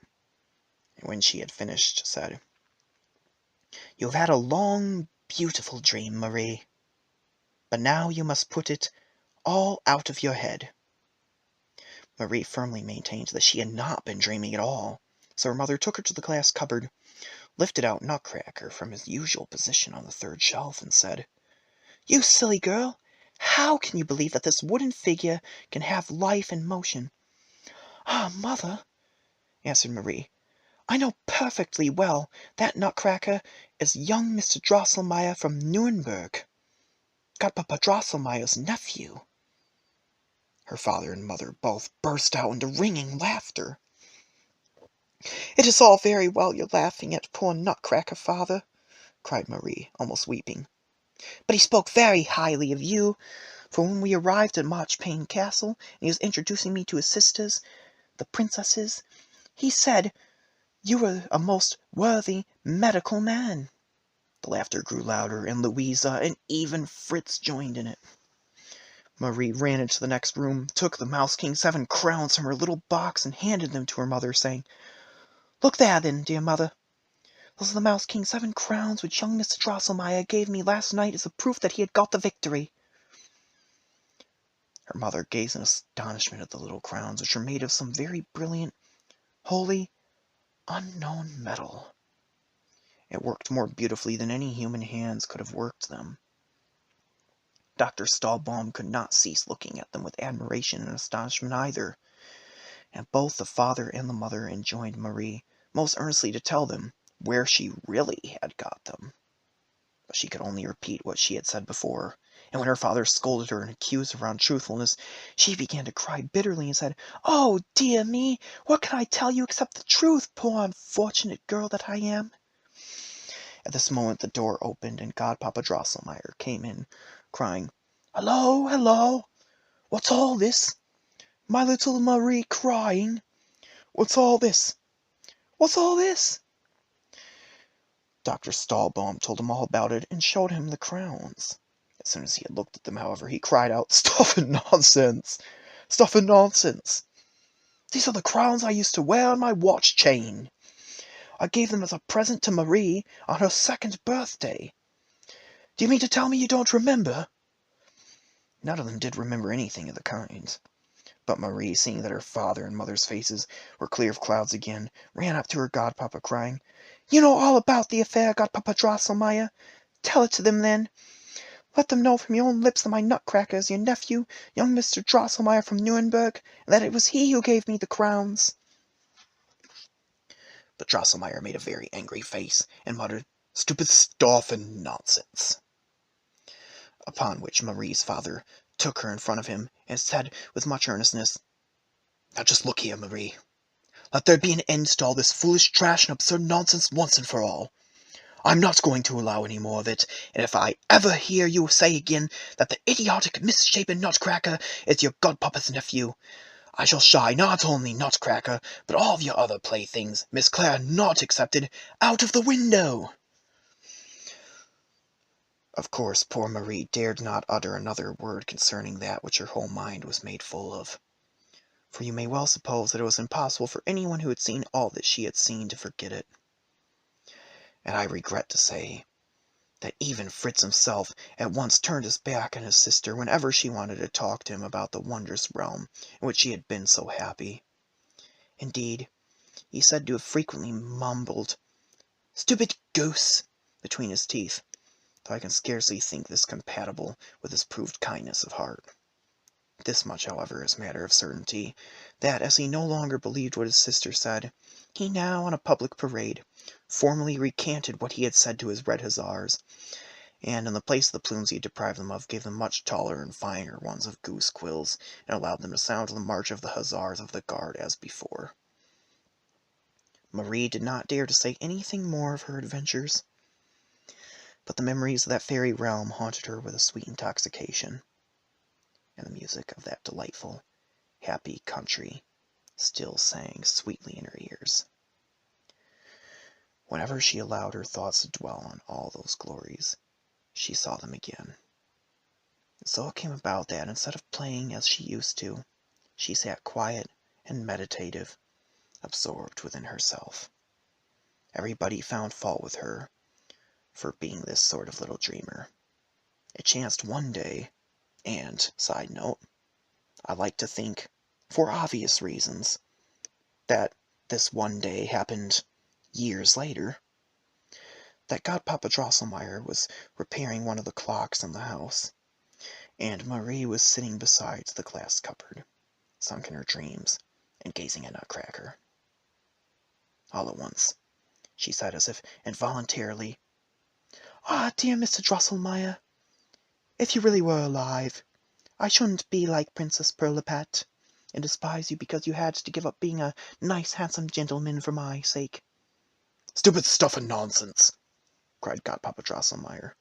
and when she had finished, said, You have had a long, beautiful dream, Marie, but now you must put it all out of your head." Marie firmly maintained that she had not been dreaming at all, so her mother took her to the glass cupboard, lifted out Nutcracker from his usual position on the third shelf, and said, "You silly girl! How can you believe that this wooden figure can have life and motion?" "Ah, mother," answered Marie, "I know perfectly well that Nutcracker is young Mr. Drosselmeyer from Nuremberg, Godpapa Drosselmeyer's nephew." Her father and mother both burst out into ringing laughter. "It is all very well your laughing at poor Nutcracker, father," cried Marie, almost weeping, "but he spoke very highly of you, for when we arrived at Marchpane Castle, and he was introducing me to his sisters, the princesses, he said you were a most worthy medical man." The laughter grew louder, and Louisa and even Fritz joined in it. Marie ran into the next room, took the Mouse King's 7 crowns from her little box, and handed them to her mother, saying, "Look there, then, dear mother. Those are the Mouse King's 7 crowns which young Mr. Drosselmeyer gave me last night as a proof that he had got the victory." Her mother gazed in astonishment at the little crowns, which were made of some very brilliant, wholly unknown metal. It worked more beautifully than any human hands could have worked them. Dr. Stahlbaum could not cease looking at them with admiration and astonishment either, and both the father and the mother enjoined Marie most earnestly to tell them where she really had got them. But she could only repeat what she had said before, and when her father scolded her and accused her of untruthfulness, she began to cry bitterly and said, "Oh, dear me, what can I tell you except the truth, poor unfortunate girl that I am?" At this moment the door opened, and Godpapa Drosselmeyer came in, crying, "Hello, hello! What's all this? My little Marie crying? What's all this? What's all this?" Dr. Stahlbaum told him all about it, and showed him the crowns. As soon as he had looked at them, however, he cried out, "Stuff and nonsense! Stuff and nonsense! These are the crowns I used to wear on my watch chain. I gave them as a present to Marie on her 2nd birthday. Do you mean to tell me you don't remember?" None of them did remember anything of the kind. But Marie, seeing that her father and mother's faces were clear of clouds again, ran up to her godpapa, crying, "You know all about the affair, Godpapa Drosselmeyer. Tell it to them, then. Let them know from your own lips that my Nutcracker is your nephew, young Mr. Drosselmeyer from Nuremberg, and that it was he who gave me the crowns." But Drosselmeyer made a very angry face, and muttered, "Stupid stuff and nonsense." Upon which Marie's father took her in front of him, and said with much earnestness, "Now just look here, Marie. Let there be an end to all this foolish trash and absurd nonsense once and for all. I'm not going to allow any more of it, and if I ever hear you say again that the idiotic, misshapen Nutcracker is your godpapa's nephew, I shall shy not only Nutcracker, but all of your other playthings, Miss Claire not excepted, out of the window." Of course, poor Marie dared not utter another word concerning that which her whole mind was made full of, for you may well suppose that it was impossible for anyone who had seen all that she had seen to forget it. And I regret to say that even Fritz himself at once turned his back on his sister whenever she wanted to talk to him about the wondrous realm in which she had been so happy. Indeed, he said to have frequently mumbled, "Stupid goose," between his teeth, though I can scarcely think this compatible with his proved kindness of heart. This much, however, is matter of certainty, that, as he no longer believed what his sister said, he now, on a public parade, formally recanted what he had said to his red hussars, and, in the place of the plumes he had deprived them of, gave them much taller and finer ones of goose quills, and allowed them to sound the march of the hussars of the guard as before. Marie did not dare to say anything more of her adventures, but the memories of that fairy realm haunted her with a sweet intoxication, and the music of that delightful, happy country still sang sweetly in her ears. Whenever she allowed her thoughts to dwell on all those glories, she saw them again. And so it came about that, instead of playing as she used to, she sat quiet and meditative, absorbed within herself. Everybody found fault with her, for being this sort of little dreamer. It chanced one day, and, side note, I like to think, for obvious reasons, that this one day happened years later, that Godpapa Drosselmeyer was repairing one of the clocks in the house, and Marie was sitting beside the glass cupboard, sunk in her dreams, and gazing at Nutcracker. All at once, she said as if involuntarily, "Ah, dear Mr. Drosselmeyer, if you really were alive, I shouldn't be like Princess Pirlipat, and despise you because you had to give up being a nice, handsome gentleman for my sake." "Stupid stuff and nonsense!" cried Godpapa Drosselmeyer.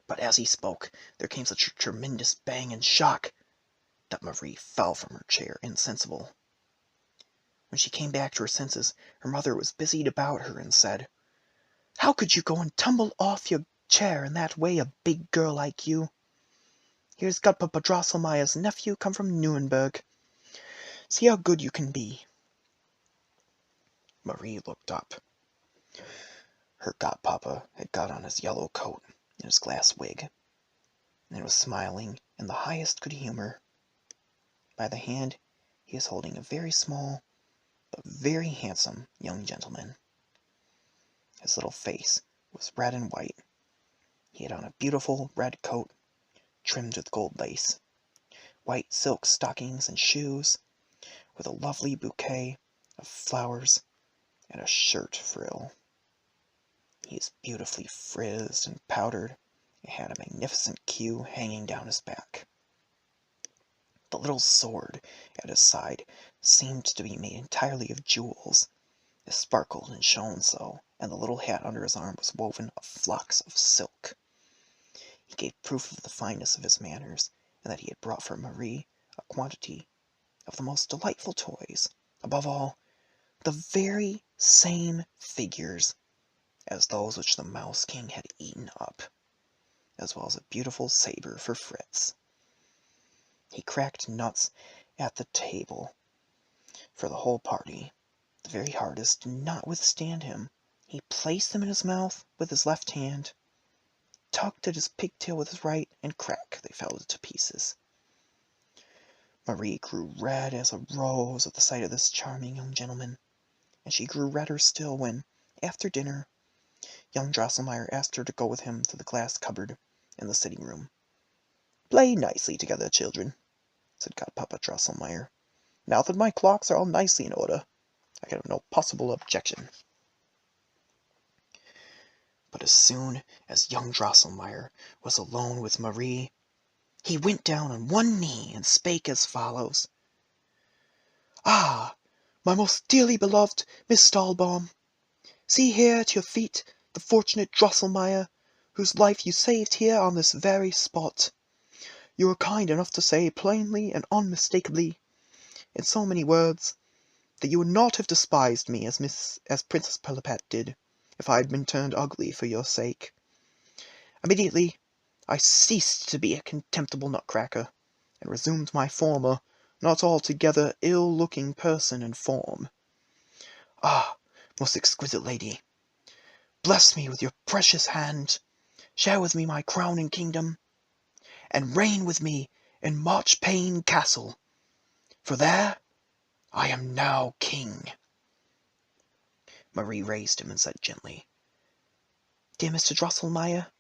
But as he spoke, there came such a tremendous bang and shock that Marie fell from her chair insensible. When she came back to her senses, her mother was busied about her and said, "How could you go and tumble off your chair in that way, a big girl like you? Here's Godpapa Drosselmeyer's nephew come from Nuremberg. See how good you can be." Marie looked up. Her godpapa had got on his yellow coat and his glass wig, and was smiling in the highest good humor. By the hand he was holding a very small but very handsome young gentleman. His little face was red and white. He had on a beautiful red coat trimmed with gold lace, white silk stockings and shoes, with a lovely bouquet of flowers and a shirt frill. He is beautifully frizzed and powdered, and had a magnificent queue hanging down his back. The little sword at his side seemed to be made entirely of jewels. It sparkled and shone so, and the little hat under his arm was woven of flocks of silk. He gave proof of the fineness of his manners, and that he had brought for Marie a quantity of the most delightful toys, above all, the very same figures as those which the Mouse King had eaten up, as well as a beautiful saber for Fritz. He cracked nuts at the table for the whole party. The very hardest did not withstand him. He placed them in his mouth with his left hand, tugged at his pigtail with his right, and crack, they fell to pieces. Marie grew red as a rose at the sight of this charming young gentleman, and she grew redder still when, after dinner, young Drosselmeyer asked her to go with him to the glass cupboard in the sitting room. "Play nicely together, children," said Godpapa Drosselmeyer. "Now that my clocks are all nicely in order, I can have no possible objection." But as soon as young Drosselmeyer was alone with Marie, he went down on one knee and spake as follows: "Ah, my most dearly beloved Miss Stahlbaum, see here at your feet the fortunate Drosselmeyer, whose life you saved here on this very spot. You were kind enough to say plainly and unmistakably, in so many words, that you would not have despised me as Princess Pirlipat did, if I had been turned ugly for your sake. Immediately I ceased to be a contemptible Nutcracker, and resumed my former, not altogether ill-looking person and form. Ah, most exquisite lady, bless me with your precious hand, share with me my crown and kingdom, and reign with me in Marchpane Castle, for there I am now king." Marie raised him and said gently, "Dear Mr. Drosselmeyer,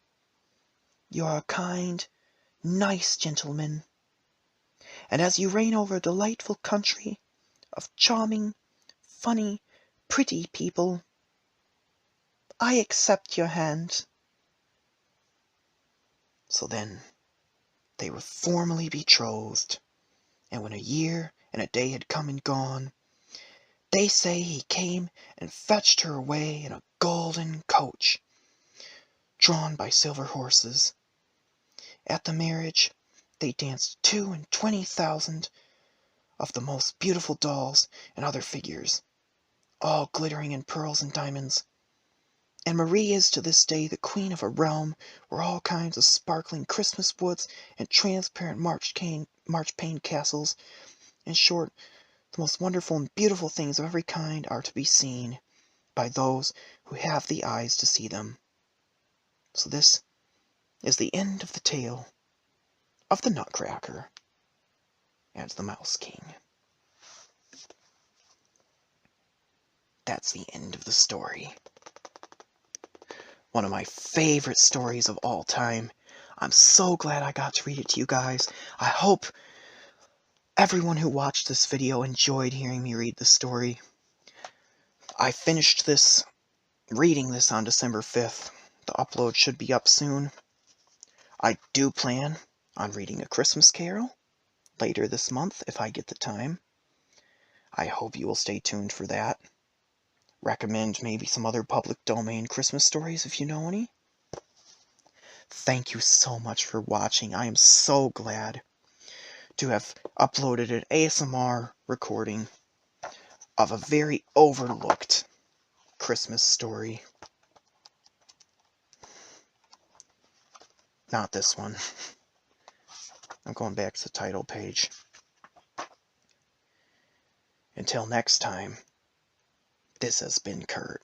you are a kind, nice gentleman, and as you reign over a delightful country of charming, funny, pretty people, I accept your hand." So then they were formally betrothed, and when a year and a day had come and gone, they say he came and fetched her away in a golden coach, drawn by silver horses. At the marriage they danced 22,000 of the most beautiful dolls and other figures, all glittering in pearls and diamonds, and Marie is to this day the queen of a realm where all kinds of sparkling Christmas woods and transparent marchpane castles, in short, the most wonderful and beautiful things of every kind, are to be seen, by those who have the eyes to see them. So this is the end of the tale of the Nutcracker and the Mouse King. That's the end of the story. One of my favorite stories of all time. I'm so glad I got to read it to you guys. I hope everyone who watched this video enjoyed hearing me read the story. I finished reading this on December 5th. The upload should be up soon. I do plan on reading A Christmas Carol later this month if I get the time. I hope you will stay tuned for that. Recommend maybe some other public domain Christmas stories if you know any. Thank you so much for watching. I am so glad to have uploaded an ASMR recording of a very overlooked Christmas story. Not this one. I'm going back to the title page. Until next time, this has been Kurt.